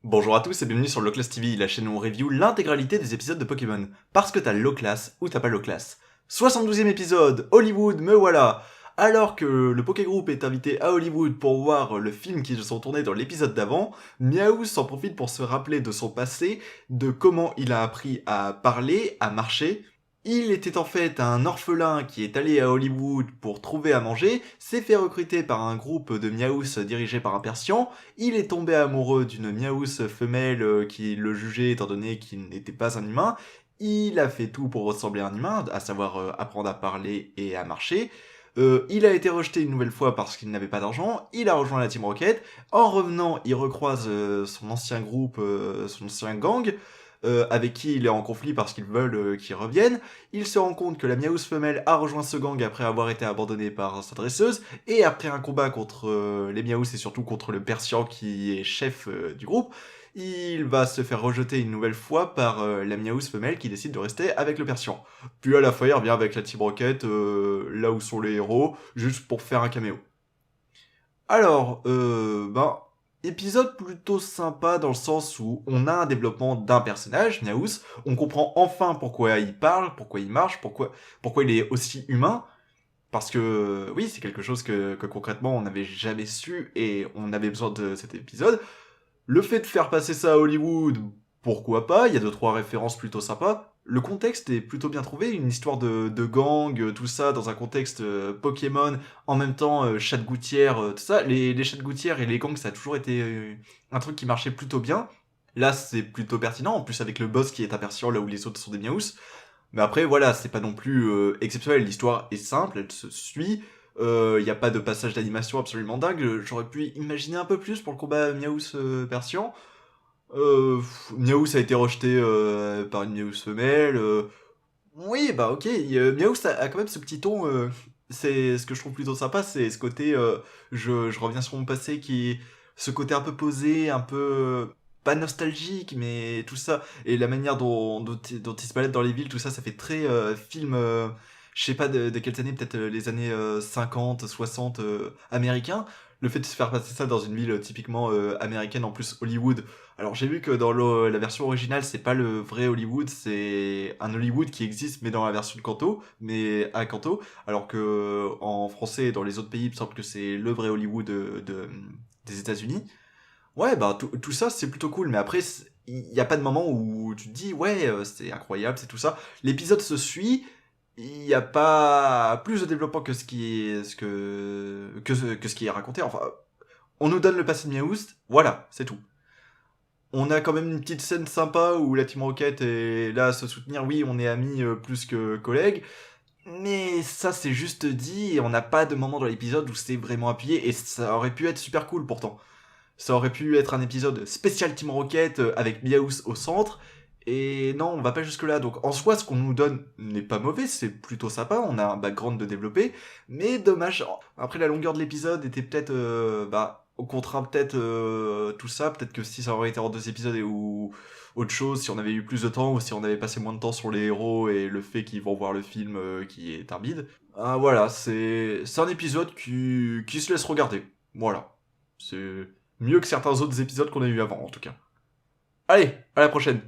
Bonjour à tous et bienvenue sur Loclass TV, la chaîne où on review l'intégralité des épisodes de Pokémon. Parce que t'as Loclass ou t'as pas Loclass. 72e épisode, Hollywood, me voilà. Alors que le Pokégroup est invité à Hollywood pour voir le film qui se sont tournés dans l'épisode d'avant, Miaou s'en profite pour se rappeler de son passé, de comment il a appris à parler, à marcher. Il était en fait un orphelin qui est allé à Hollywood pour trouver à manger, s'est fait recruter par un groupe de Miaous dirigé par un Persian, il est tombé amoureux d'une Miaous femelle qui le jugeait étant donné qu'il n'était pas un humain, il a fait tout pour ressembler à un humain, à savoir apprendre à parler et à marcher. Il a été rejeté une nouvelle fois parce qu'il n'avait pas d'argent, il a rejoint la Team Rocket, en revenant il recroise son ancien groupe, son ancien gang, avec qui il est en conflit parce qu'ils veulent qu'il revienne. Il se rend compte que la Miaous femelle a rejoint ce gang après avoir été abandonnée par sa dresseuse, et après un combat contre les Miaous et surtout contre le Persian qui est chef du groupe, il va se faire rejeter une nouvelle fois par la Miaous femelle qui décide de rester avec le Persian. Puis à la fin il revient avec la Team Rocket, là où sont les héros, juste pour faire un caméo. Alors, épisode plutôt sympa dans le sens où on a un développement d'un personnage, Miaous, on comprend enfin pourquoi il parle, pourquoi il marche, pourquoi il est aussi humain, parce que oui, c'est quelque chose que concrètement on n'avait jamais su et on avait besoin de cet épisode. Le fait de faire passer ça à Hollywood, pourquoi pas, il y a deux trois références plutôt sympas. Le contexte est plutôt bien trouvé, une histoire de gang, tout ça, dans un contexte Pokémon, en même temps chat de gouttière, tout ça. Les chats de gouttière et les gangs, ça a toujours été un truc qui marchait plutôt bien. Là, c'est plutôt pertinent, en plus avec le boss qui est un Persian, là où les autres sont des Miaous. Mais après, voilà, c'est pas non plus exceptionnel. L'histoire est simple, elle se suit. Il n'y a pas de passage d'animation absolument dingue. J'aurais pu imaginer un peu plus pour le combat Miaous Persian. Miaous a été rejeté par une Miaous femelle. Oui, bah ok. Miaous a quand même ce petit ton. C'est ce que je trouve plutôt sympa, c'est ce côté. Je reviens sur mon passé qui, ce côté un peu posé, un peu pas nostalgique, mais tout ça et la manière dont il se balade dans les villes, tout ça, ça fait très film. Je sais pas de quelles années, peut-être les années 50, 60 américains. Le fait de se faire passer ça dans une ville typiquement américaine, en plus Hollywood. Alors j'ai vu que dans la version originale, c'est pas le vrai Hollywood, c'est un Hollywood qui existe mais dans la version de Kanto, mais à Kanto, alors que en français et dans les autres pays, il me semble que c'est le vrai Hollywood des États-Unis. Ouais, bah tout ça c'est plutôt cool, mais après il n'y a pas de moment où tu te dis ouais c'est incroyable, c'est tout ça. L'épisode se suit, il n'y a pas plus de développement que ce qui est que ce qui est raconté. Enfin, on nous donne le passé de Miaoust, voilà, c'est tout. On a quand même une petite scène sympa où la Team Rocket est là à se soutenir. Oui, on est amis plus que collègues. Mais ça, c'est juste dit, et on n'a pas de moment dans l'épisode où c'est vraiment appuyé, et ça aurait pu être super cool pourtant. Ça aurait pu être un épisode spécial Team Rocket avec Miaous au centre, et non, on va pas jusque là. Donc en soi, ce qu'on nous donne n'est pas mauvais, c'est plutôt sympa, on a un background de développer, mais dommage. Après, la longueur de l'épisode était peut-être, on contraint peut-être tout ça. Peut-être que si ça aurait été en deux épisodes ou autre chose, si on avait eu plus de temps ou si on avait passé moins de temps sur les héros et le fait qu'ils vont voir le film qui est un bide. Ah, voilà, c'est un épisode qui se laisse regarder. Voilà. C'est mieux que certains autres épisodes qu'on a eu avant en tout cas. Allez, à la prochaine.